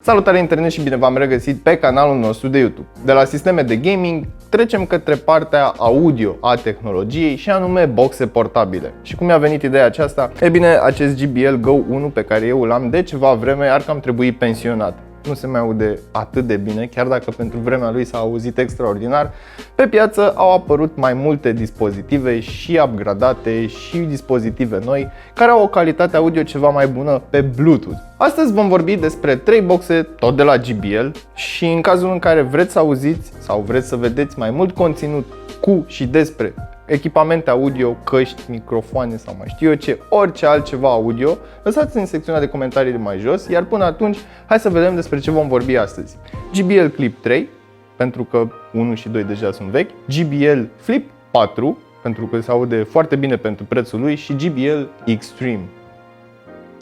Salutare internet și bine v-am regăsit pe canalul nostru de YouTube. De la sisteme de gaming trecem către partea audio a tehnologiei și anume boxe portabile. Și cum mi-a venit ideea aceasta? E bine, acest JBL Go 1 pe care eu îl am de ceva vreme ar cam trebui pensionat. Nu se mai aude atât de bine, chiar dacă pentru vremea lui s-a auzit extraordinar. Pe piață au apărut mai multe dispozitive și upgradate și dispozitive noi care au o calitate audio ceva mai bună pe Bluetooth. Astăzi vom vorbi despre 3 boxe tot de la JBL și în cazul în care vreți să auziți sau vreți să vedeți mai mult conținut cu și despre echipamente audio, căști, microfoane sau mai știu eu ce, orice altceva audio, lăsați în secțiunea de comentarii de mai jos, iar până atunci hai să vedem despre ce vom vorbi astăzi. JBL Clip 3, pentru că 1 și 2 deja sunt vechi, JBL Flip 4, pentru că se aude foarte bine pentru prețul lui, și JBL Extreme,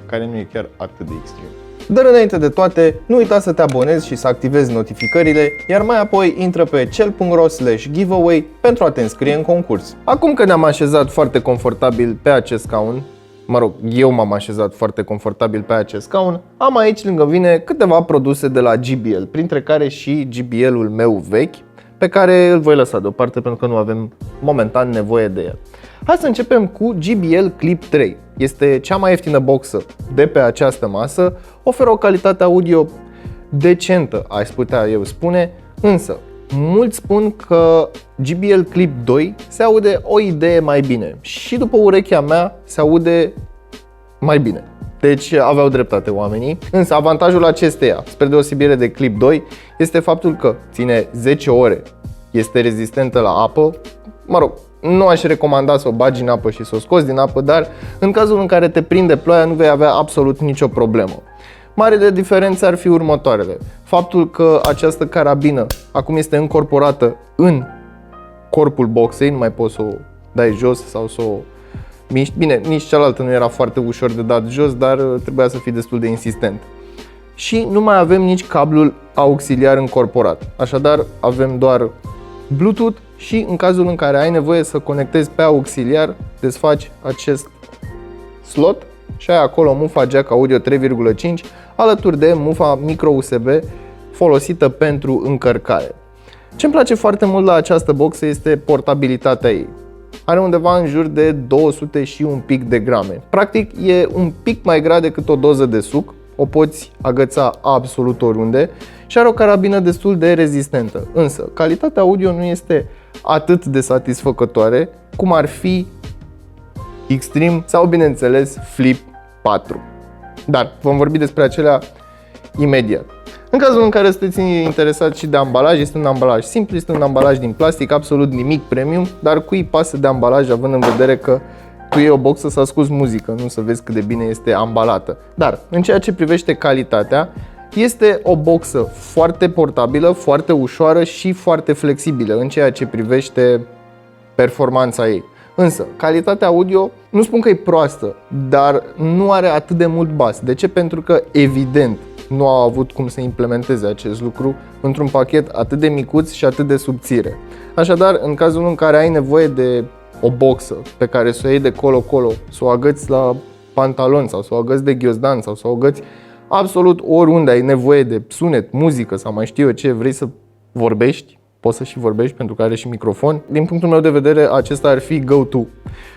care nu e chiar atât de extrem. Dar înainte de toate, nu uita să te abonezi și să activezi notificările, iar mai apoi intră pe cel.ro/giveaway pentru a te înscrie în concurs. Acum că ne-am așezat foarte confortabil pe acest scaun, eu m-am așezat foarte confortabil pe acest scaun, am aici lângă mine câteva produse de la JBL, printre care și JBL-ul meu vechi, pe care îl voi lăsa deoparte pentru că nu avem momentan nevoie de el. Hai să începem cu JBL Clip 3. Este cea mai ieftină boxă de pe această masă, oferă o calitate audio decentă, aș putea eu spune, însă mulți spun că JBL Clip 2 se aude o idee mai bine și după urechea mea se aude mai bine. Deci aveau dreptate oamenii, însă avantajul acesteia, spre deosebire de Clip 2, este faptul că ține 10 ore, este rezistentă la apă, nu aș recomanda să o bagi în apă și să o scoți din apă, dar în cazul în care te prinde ploaia nu vei avea absolut nicio problemă. Marele diferențe ar fi următoarele. Faptul că această carabină acum este încorporată în corpul boxei, nu mai poți să o dai jos sau să o miști. Bine, nici cealaltă nu era foarte ușor de dat jos, dar trebuia să fii destul de insistent. Și nu mai avem nici cablul auxiliar încorporat. Așadar, avem doar Bluetooth și în cazul în care ai nevoie să conectezi pe auxiliar, desfaci acest slot și ai acolo mufa jack audio 3.5 alături de mufa micro USB folosită pentru încărcare. Ce-mi place foarte mult la această boxă este portabilitatea ei. Are undeva în jur de 200 și un pic de grame. Practic e un pic mai grea decât o doză de suc, o poți agăța absolut oriunde și are o carabină destul de rezistentă. Însă, calitatea audio nu este atât de satisfăcătoare cum ar fi Extreme sau, bineînțeles, Flip 4. Dar vom vorbi despre acelea imediat. În cazul în care sunteți interesați și de ambalaj, este un ambalaj simplu, este un ambalaj din plastic, absolut nimic premium, dar cui pasă de ambalaj având în vedere că tu iei o boxă să asculți muzică, nu să vezi cât de bine este ambalată. Dar, în ceea ce privește calitatea, este o boxă foarte portabilă, foarte ușoară și foarte flexibilă în ceea ce privește performanța ei. Însă, calitatea audio, nu spun că e proastă, dar nu are atât de mult bas. De ce? Pentru că, evident, nu au avut cum să implementeze acest lucru într-un pachet atât de micuț și atât de subțire. Așadar, în cazul în care ai nevoie de o boxă pe care să o iei de colo-colo, să o agăți la pantalon sau să o agăți de ghiozdan sau să o agăți absolut oriunde ai nevoie de sunet, muzică sau mai știu eu ce, vrei să vorbești, poți să și vorbești pentru că are și microfon. Din punctul meu de vedere, acesta ar fi go-to.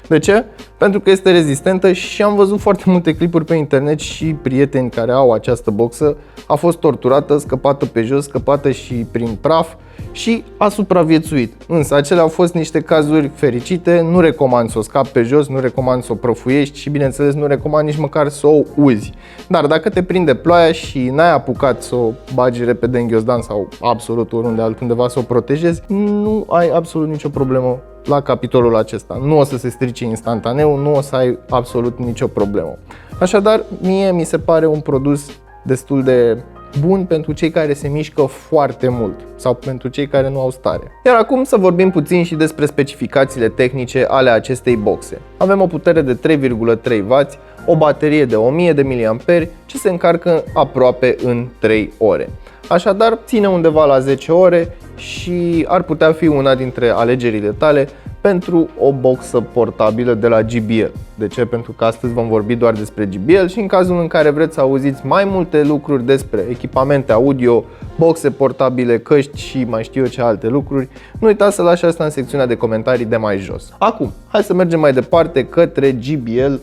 De ce? Pentru că este rezistentă și am văzut foarte multe clipuri pe internet și prieteni care au această boxă. A fost torturată, scăpată pe jos, scăpată și prin praf și a supraviețuit. Însă acelea au fost niște cazuri fericite, nu recomand să o scapi pe jos, nu recomand să o prăfuiești și bineînțeles nu recomand nici măcar să o uzi. Dar dacă te prinde ploaia și n-ai apucat să o bagi repede în ghiozdan sau absolut oriunde altundeva să o protejezi, nu ai absolut nicio problemă la capitolul acesta. Nu o să se strice instantaneu, nu o să ai absolut nicio problemă. Așadar, mie mi se pare un produs destul de bun pentru cei care se mișcă foarte mult sau pentru cei care nu au stare. Iar acum să vorbim puțin și despre specificațiile tehnice ale acestei boxe. Avem o putere de 3,3W, o baterie de 1000 de mAh ce se încarcă aproape în 3 ore. Așadar, ține undeva la 10 ore și ar putea fi una dintre alegerile tale pentru o boxă portabilă de la JBL. De ce? Pentru că astăzi vom vorbi doar despre JBL și în cazul în care vreți să auziți mai multe lucruri despre echipamente audio, boxe portabile, căști și mai știu eu ce alte lucruri, nu uitați să lași asta în secțiunea de comentarii de mai jos. Acum, hai să mergem mai departe către JBL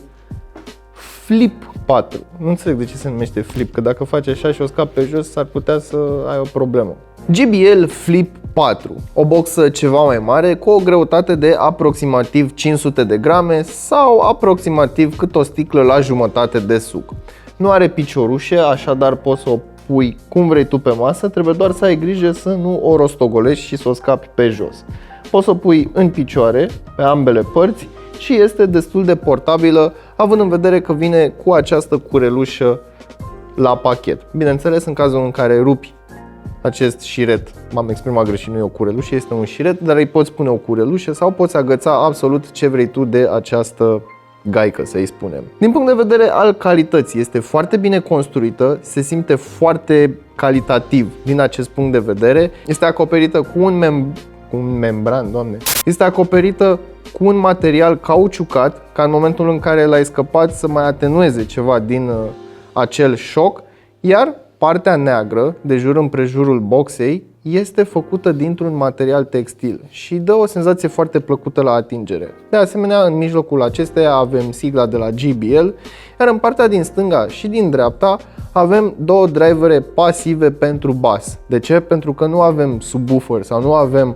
Flip 4. Nu înțeleg de ce se numește Flip, că dacă faci așa și o scapi pe jos, s-ar putea să ai o problemă. JBL Flip 4, o boxă ceva mai mare cu o greutate de aproximativ 500 de grame sau aproximativ cât o sticlă la jumătate de suc. Nu are piciorușe, așadar poți să o pui cum vrei tu pe masă, trebuie doar să ai grijă să nu o rostogolești și să o scapi pe jos. Poți să o pui în picioare, pe ambele părți, și este destul de portabilă, având în vedere că vine cu această curelușă la pachet. Bineînțeles, în cazul în care rupi acest șiret, m-am exprimat greșit, nu e o curelușă, este un șiret, dar îi poți pune o curelușă sau poți agăța absolut ce vrei tu de această gaică, să-i spunem. Din punct de vedere al calității, este foarte bine construită, se simte foarte calitativ din acest punct de vedere. Este acoperită cu un membran, doamne. Este acoperită cu un material cauciucat, ca în momentul în care l-ai scăpat să mai atenueze ceva din acel șoc, iar partea neagră, de jur împrejurul boxei, este făcută dintr-un material textil și dă o senzație foarte plăcută la atingere. De asemenea, în mijlocul acesteia avem sigla de la JBL, iar în partea din stânga și din dreapta avem două drivere pasive pentru bas. De ce? Pentru că nu avem subwoofer sau nu avem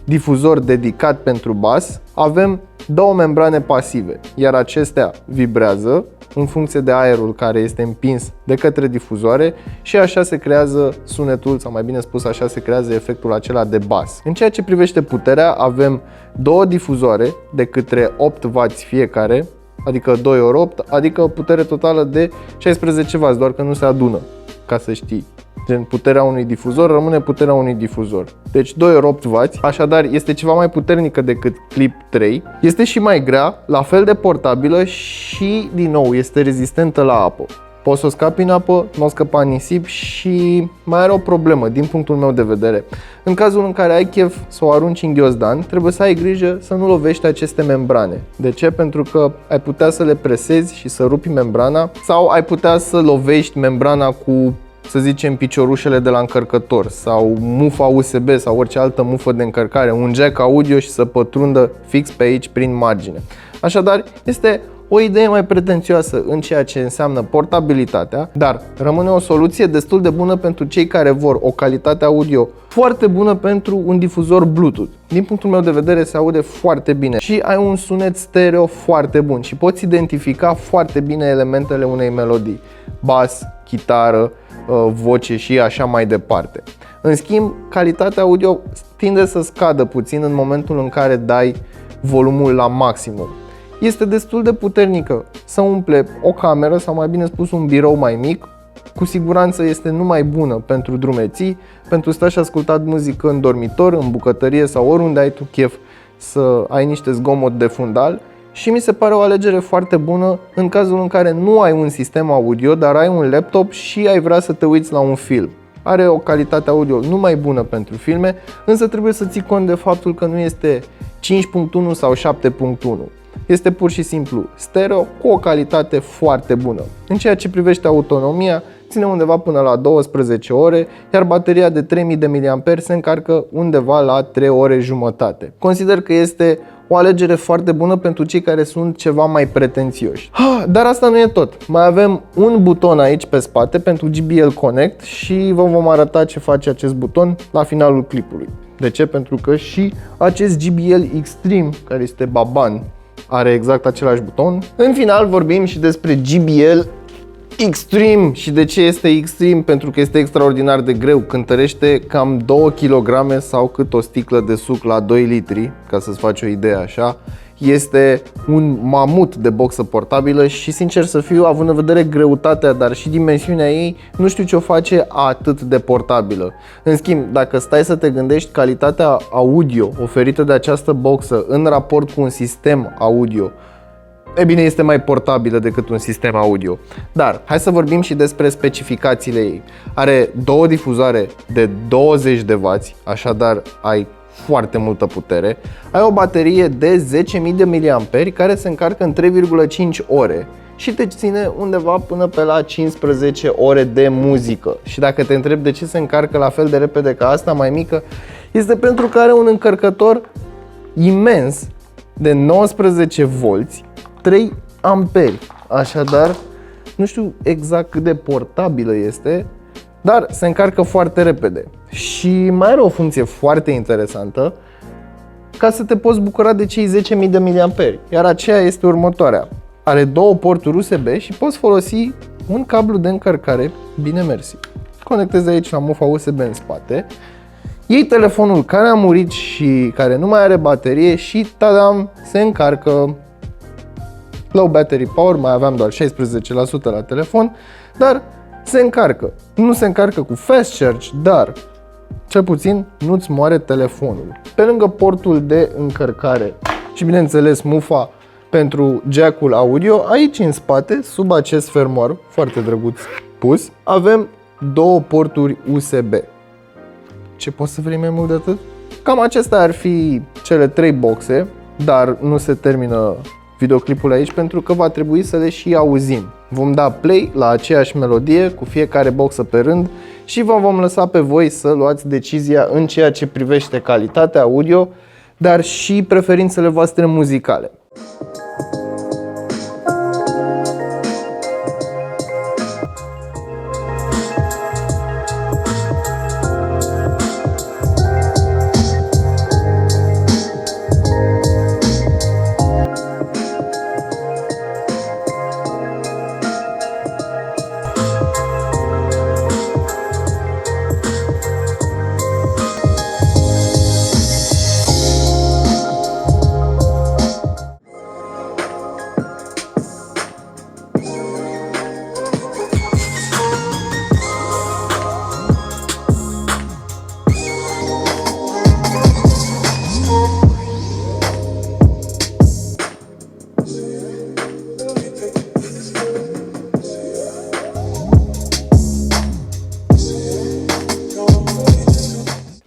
difuzor dedicat pentru bas, avem două membrane pasive, iar acestea vibrează în funcție de aerul care este împins de către difuzoare și așa se creează sunetul, sau mai bine spus, așa se creează efectul acela de bas. În ceea ce privește puterea, avem două difuzoare de câte 8W fiecare, adică 2 ori 8, adică o putere totală de 16W, doar că nu se adună, ca să știi. Gen, puterea unui difuzor rămâne puterea unui difuzor. Deci 2 ori 8W, așadar este ceva mai puternică decât Clip 3. Este și mai grea, la fel de portabilă și, din nou, este rezistentă la apă. Poți să o scapi în apă, nu o scăpa în nisip și mai are o problemă din punctul meu de vedere. În cazul în care ai chef să o arunci în ghiozdan, trebuie să ai grijă să nu lovești aceste membrane. De ce? Pentru că ai putea să le presezi și să rupi membrana sau ai putea să lovești membrana cu, să zicem, piciorușele de la încărcător sau mufa USB sau orice altă mufă de încărcare, un jack audio și să pătrundă fix pe aici prin margine. Așadar, este o idee mai pretențioasă în ceea ce înseamnă portabilitatea, dar rămâne o soluție destul de bună pentru cei care vor o calitate audio foarte bună pentru un difuzor Bluetooth. Din punctul meu de vedere se aude foarte bine și ai un sunet stereo foarte bun și poți identifica foarte bine elementele unei melodii, bas, chitară, voce și așa mai departe. În schimb, calitatea audio tinde să scadă puțin în momentul în care dai volumul la maximum. Este destul de puternică să umple o cameră sau, mai bine spus, un birou mai mic. Cu siguranță este numai bună pentru drumeții, pentru stat și ascultat muzică în dormitor, în bucătărie sau oriunde ai tu chef să ai niște zgomot de fundal. Și mi se pare o alegere foarte bună în cazul în care nu ai un sistem audio, dar ai un laptop și ai vrea să te uiți la un film. Are o calitate audio numai bună pentru filme, însă trebuie să ții cont de faptul că nu este 5.1 sau 7.1. Este pur și simplu stereo cu o calitate foarte bună. În ceea ce privește autonomia, ține undeva până la 12 ore, iar bateria de 3000 de mAh se încarcă undeva la 3 ore jumătate. Consider că este o alegere foarte bună pentru cei care sunt ceva mai pretențioși. Dar asta nu e tot. Mai avem un buton aici pe spate pentru JBL Connect și vă vom arăta ce face acest buton la finalul clipului. De ce? Pentru că și acest JBL Extreme, care este baban, are exact același buton. În final vorbim și despre JBL Extreme. Și de ce este Extreme? Pentru că este extraordinar de greu, cântărește cam 2 kg sau cât o sticlă de suc la 2 litri, ca să-ți faci o idee așa. Este un mamut de boxă portabilă și, sincer să fiu, având în vedere greutatea, dar și dimensiunea ei, nu știu ce o face atât de portabilă. În schimb, dacă stai să te gândești, calitatea audio oferită de această boxă în raport cu un sistem audio, e bine, este mai portabilă decât un sistem audio. Dar hai să vorbim și despre specificațiile ei. Are două difuzoare de 20W, așadar ai foarte multă putere. Ai o baterie de 10.000 de mAh care se încarcă în 3,5 ore și te ține undeva până pe la 15 ore de muzică. Și dacă te întrebi de ce se încarcă la fel de repede ca asta mai mică, este pentru că are un încărcător imens de 19V, 3 amperi. Așadar, nu știu exact cât de portabilă este, dar se încarcă foarte repede. Și mai are o funcție foarte interesantă, ca să te poți bucura de cei 10.000 de mAh. Iar aceea este următoarea. Are două porturi USB și poți folosi un cablu de încărcare bine mersi. Conectezi aici la mufa USB în spate, iei telefonul care a murit și care nu mai are baterie și tadam, se încarcă. Low battery power, mai aveam doar 16% la telefon, dar se încarcă. Nu se încarcă cu fast charge, dar cel puțin nu-ți moare telefonul. Pe lângă portul de încărcare și bineînțeles mufa pentru jack-ul audio, aici în spate, sub acest fermoar, foarte drăguț pus, avem două porturi USB. Ce poți să vrei mai mult de atât? Cam acestea ar fi cele 3 boxe, dar nu se termină videoclipul aici pentru că va trebui să le și auzim. Vom da play la aceeași melodie cu fiecare boxă pe rând și vă vom lăsa pe voi să luați decizia în ceea ce privește calitatea audio, dar și preferințele voastre muzicale.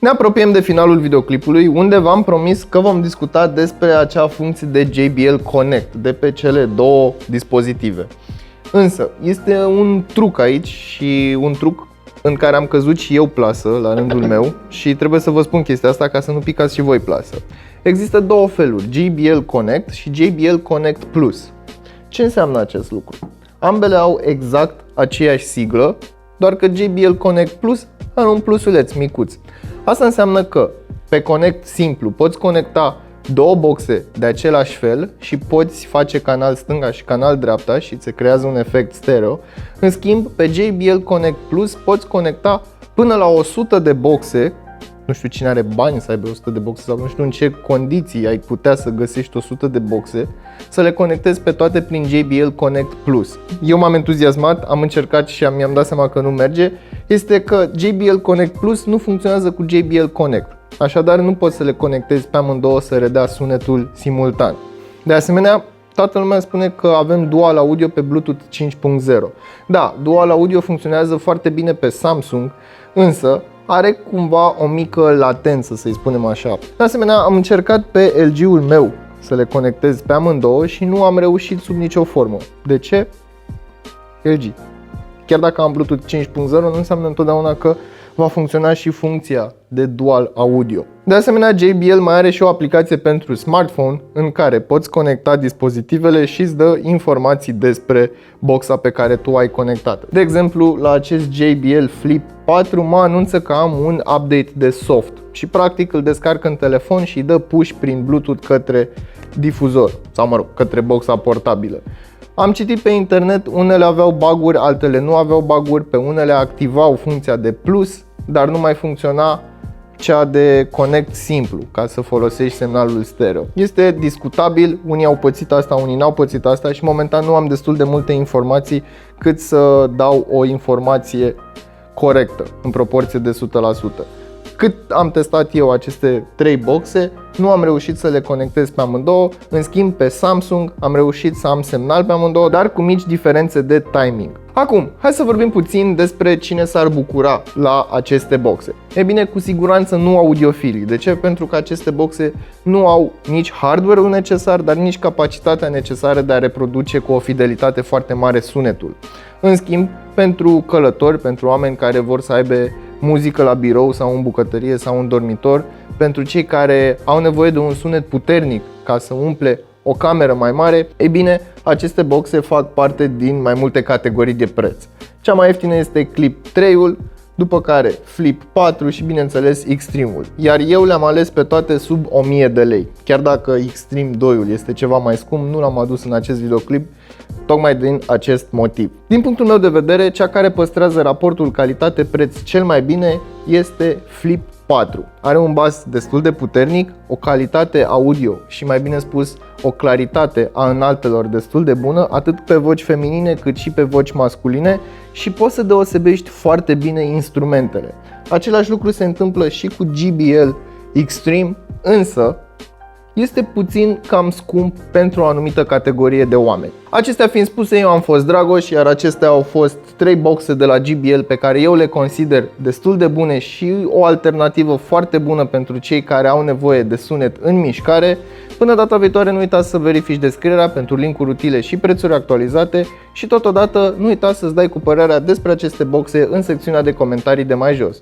Ne apropiem de finalul videoclipului, unde v-am promis că vom discuta despre acea funcție de JBL Connect de pe cele două dispozitive. Însă, este un truc aici și un truc în care am căzut și eu plasă la rândul meu și trebuie să vă spun chestia asta ca să nu picați și voi plasă. Există două feluri, JBL Connect și JBL Connect Plus. Ce înseamnă acest lucru? Ambele au exact aceeași siglă, doar că JBL Connect Plus are un plusuleț micuț. Asta înseamnă că pe Connect simplu poți conecta două boxe de același fel și poți face canal stânga și canal dreapta și se creează un efect stereo. În schimb, pe JBL Connect Plus poți conecta până la 100 de boxe. Nu știu cine are bani să aibă 100 de boxe sau nu știu în ce condiții ai putea să găsești 100 de boxe, să le conectezi pe toate prin JBL Connect Plus. Eu m-am entuziasmat, am încercat și mi-am dat seama că nu merge. Este că JBL Connect Plus nu funcționează cu JBL Connect. Așadar nu poți să le conectezi pe amândouă să redea sunetul simultan. De asemenea, toată lumea spune că avem Dual Audio pe Bluetooth 5.0. Da, Dual Audio funcționează foarte bine pe Samsung, însă are cumva o mică latență, să-i spunem așa. De asemenea, am încercat pe LG-ul meu să le conectez pe amândouă și nu am reușit sub nicio formă. De ce? LG. Chiar dacă am Bluetooth 5.0, nu înseamnă întotdeauna că va funcționa și funcția de Dual Audio. De asemenea, JBL mai are și o aplicație pentru smartphone în care poți conecta dispozitivele și îți dă informații despre boxa pe care tu ai conectat. De exemplu, la acest JBL Flip 4 mă anunță că am un update de soft și practic îl descarcă în telefon și îi dă push prin Bluetooth către difuzor sau, mă rog, către boxa portabilă. Am citit pe internet, unele aveau bug-uri, altele nu aveau bug-uri, pe unele activau funcția de plus, dar nu mai funcționa cea de connect simplu, ca să folosești semnalul stereo. Este discutabil, unii au pățit asta, unii n-au pățit asta și momentan nu am destul de multe informații cât să dau o informație corectă, în proporție de 100%. Cât am testat eu aceste 3 boxe, nu am reușit să le conectez pe amândouă, în schimb pe Samsung am reușit să am semnal pe amândouă, dar cu mici diferențe de timing. Acum, hai să vorbim puțin despre cine s-ar bucura la aceste boxe. E bine, cu siguranță nu audiofilii. De ce? Pentru că aceste boxe nu au nici hardware-ul necesar, dar nici capacitatea necesară de a reproduce cu o fidelitate foarte mare sunetul. În schimb, pentru călători, pentru oameni care vor să aibă muzică la birou sau în bucătărie sau în dormitor, pentru cei care au nevoie de un sunet puternic ca să umple o cameră mai mare, ei bine, aceste boxe fac parte din mai multe categorii de preț. Cea mai ieftină este Clip 3-ul, după care Flip 4 și bineînțeles Extreme-ul. Iar eu le-am ales pe toate sub 1000 de lei. Chiar dacă Extreme 2-ul este ceva mai scump, nu l-am adus în acest videoclip tocmai din acest motiv. Din punctul meu de vedere, cea care păstrează raportul calitate-preț cel mai bine este Flip 4. Are un bas destul de puternic, o calitate audio și mai bine spus o claritate a înaltelor destul de bună, atât pe voci feminine cât și pe voci masculine, și poți să deosebești foarte bine instrumentele. Același lucru se întâmplă și cu JBL Extreme, însă este puțin cam scump pentru o anumită categorie de oameni. Acestea fiind spuse, eu am fost Dragoș, iar acestea au fost 3 boxe de la JBL pe care eu le consider destul de bune și o alternativă foarte bună pentru cei care au nevoie de sunet în mișcare. Până data viitoare, nu uita să verifici descrierea pentru linkuri utile și prețuri actualizate și totodată nu uita să-ți dai cu părerea despre aceste boxe în secțiunea de comentarii de mai jos.